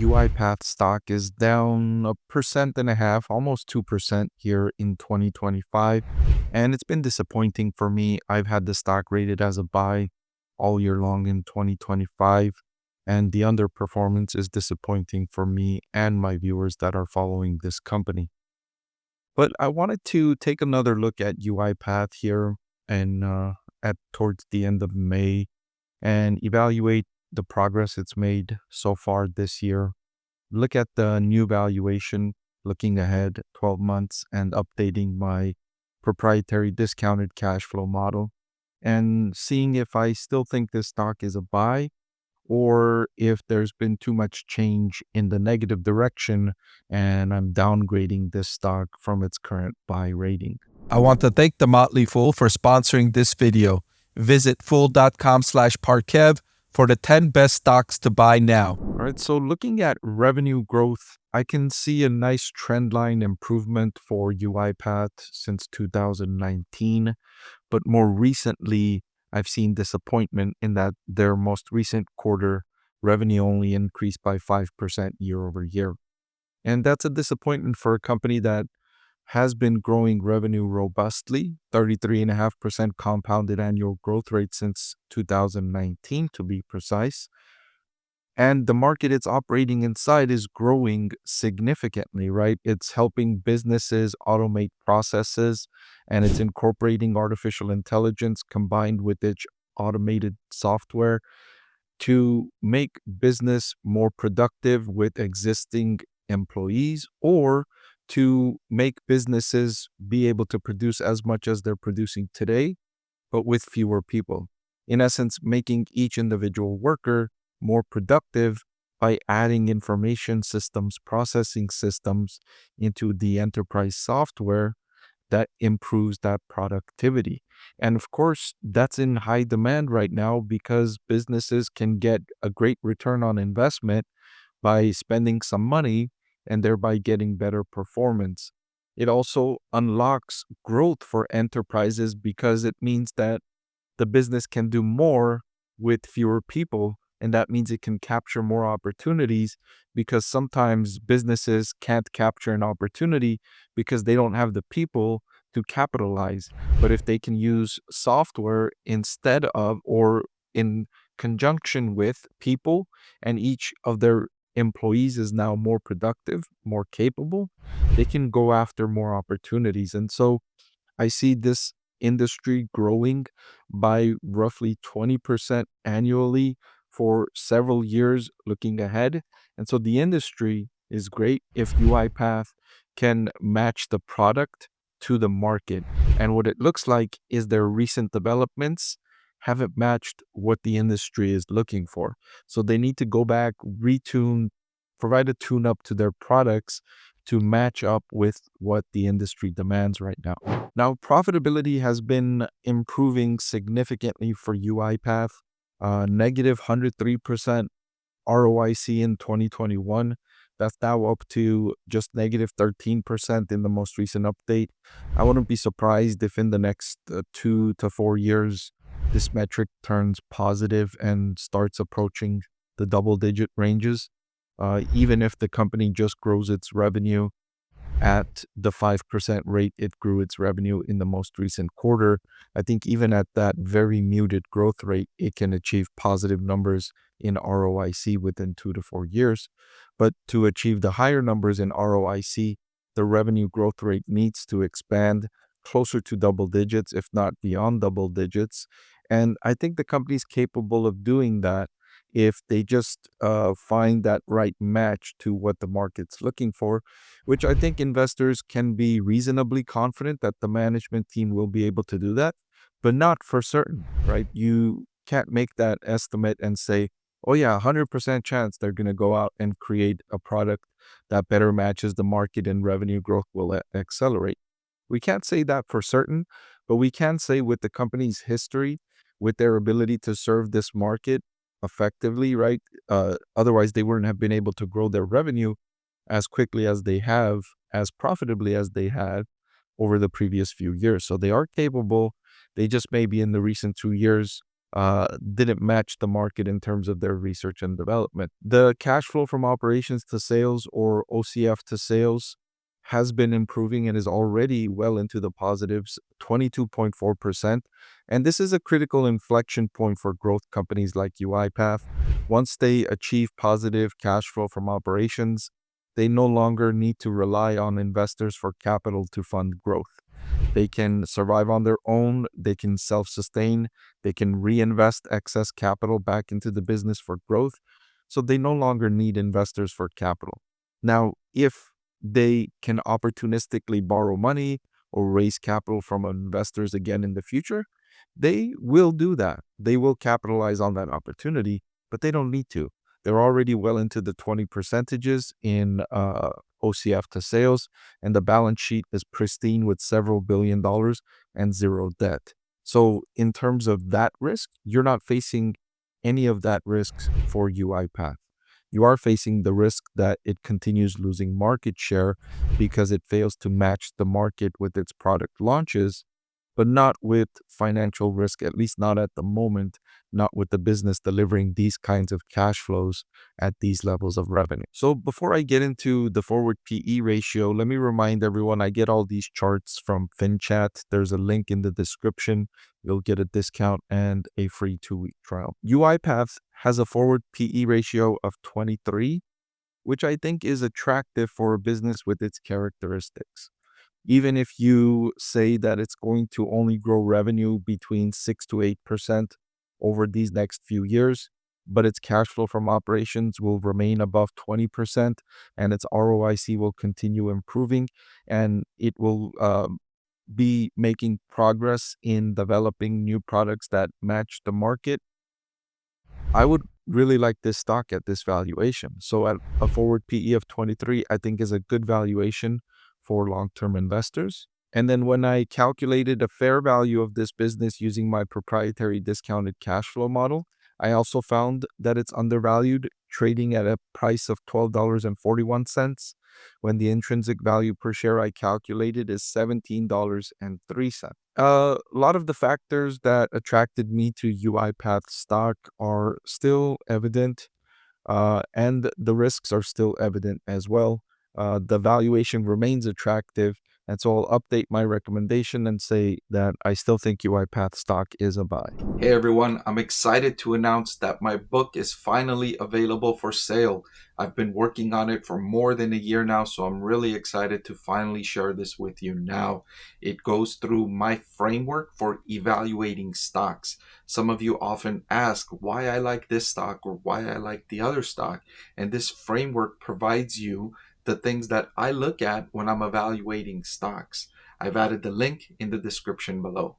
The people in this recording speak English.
UiPath stock is down 1.5%, almost 2% here in 2025. And it's been disappointing for me. I've had the stock rated as a buy all year long in 2025. And the underperformance is disappointing for me and my viewers that are following this company. But I wanted to take another look at UiPath here and at towards the end of May and evaluate the progress it's made so far this year. Look at the new valuation, looking ahead 12 months and updating my proprietary discounted cash flow model and seeing if I still think this stock is a buy or if there's been too much change in the negative direction and I'm downgrading this stock from its current buy rating. I want to thank The Motley Fool for sponsoring this video. Visit fool.com/Parkev for the 10 best stocks to buy now. All right, so looking at revenue growth, I can see a nice trend line improvement for UiPath since 2019. But more recently, I've seen disappointment in that their most recent quarter revenue only increased by 5% year over year. And that's a disappointment for a company that has been growing revenue robustly, 33.5% compounded annual growth rate since 2019 to be precise. And the market it's operating inside is growing significantly, right? It's helping businesses automate processes and it's incorporating artificial intelligence combined with its automated software to make business more productive with existing employees or to make businesses be able to produce as much as they're producing today, but with fewer people. In essence, making each individual worker more productive by adding information systems, processing systems into the enterprise software that improves that productivity. And of course, that's in high demand right now because businesses can get a great return on investment by spending some money and thereby getting better performance. It also unlocks growth for enterprises because it means that the business can do more with fewer people. And that means it can capture more opportunities because sometimes businesses can't capture an opportunity because they don't have the people to capitalize. But if they can use software instead of or in conjunction with people, and each of their employees is now more productive, more capable, they can go after more opportunities. And so I see this industry growing by roughly 20% annually for several years looking ahead. And so the industry is great if UiPath can match the product to the market. And what it looks like is their recent developments haven't matched what the industry is looking for. So they need to go back, retune, provide a tune up to their products to match up with what the industry demands right now. Now, profitability has been improving significantly for UiPath, negative 103% ROIC in 2021. That's now up to just negative 13% in the most recent update. I wouldn't be surprised if in the next 2 to 4 years, this metric turns positive and starts approaching the double-digit ranges. Even if the company just grows its revenue at the 5% rate it grew its revenue in the most recent quarter, I think even at that very muted growth rate, it can achieve positive numbers in ROIC within 2 to 4 years. But to achieve the higher numbers in ROIC, the revenue growth rate needs to expand closer to double digits, if not beyond double digits. And I think the company's capable of doing that if they just find that right match to what the market's looking for, which I think investors can be reasonably confident that the management team will be able to do that, but not for certain, right? You can't make that estimate and say, oh yeah, 100% chance they're going to go out and create a product that better matches the market and revenue growth will accelerate. We can't say that for certain, but we can say with the company's history, with their ability to serve this market effectively, right? Otherwise, they wouldn't have been able to grow their revenue as quickly as they have, as profitably as they had over the previous few years. So they are capable. They just maybe in the recent 2 years didn't match the market in terms of their research and development. The cash flow from operations to sales, or OCF to sales, has been improving and is already well into the positives, 22.4%. And this is a critical inflection point for growth companies like UiPath. Once they achieve positive cash flow from operations, they no longer need to rely on investors for capital to fund growth. They can survive on their own, they can self sustain, they can reinvest excess capital back into the business for growth. So they no longer need investors for capital. Now, if they can opportunistically borrow money or raise capital from investors again in the future, they will do that. They will capitalize on that opportunity, but they don't need to. They're already well into the 20 percentages in OCF to sales, and the balance sheet is pristine with several $billion and zero debt. So, in terms of that risk, you're not facing any of that risks for UiPath. You are facing the risk that it continues losing market share because it fails to match the market with its product launches, but not with financial risk, at least not at the moment, not with the business delivering these kinds of cash flows at these levels of revenue. So before I get into the forward PE ratio, let me remind everyone I get all these charts from FinChat. There's a link in the description. You'll get a discount and a free 2-week trial. UiPath has a forward PE ratio of 23, which I think is attractive for a business with its characteristics. Even if you say that it's going to only grow revenue between 6 to 8% over these next few years, but its cash flow from operations will remain above 20% and its ROIC will continue improving, and it will be making progress in developing new products that match the market, I would really like this stock at this valuation. So at a forward PE of 23, I think is a good valuation for long-term investors. And then when I calculated a fair value of this business using my proprietary discounted cash flow model, I also found that it's undervalued, trading at a price of $12.41 when the intrinsic value per share I calculated is $17.03. A lot of the factors that attracted me to UiPath stock are still evident, and the risks are still evident as well. The valuation remains attractive, and so I'll update my recommendation and say that I still think UiPath stock is a buy. Hey everyone, I'm excited to announce that my book is finally available for sale. I've been working on it for more than a year now, so I'm really excited to finally share this with you now. It goes through my framework for evaluating stocks. Some of you often ask why I like this stock or why I like the other stock, and this framework provides you the things that I look at when I'm evaluating stocks. I've added the link in the description below.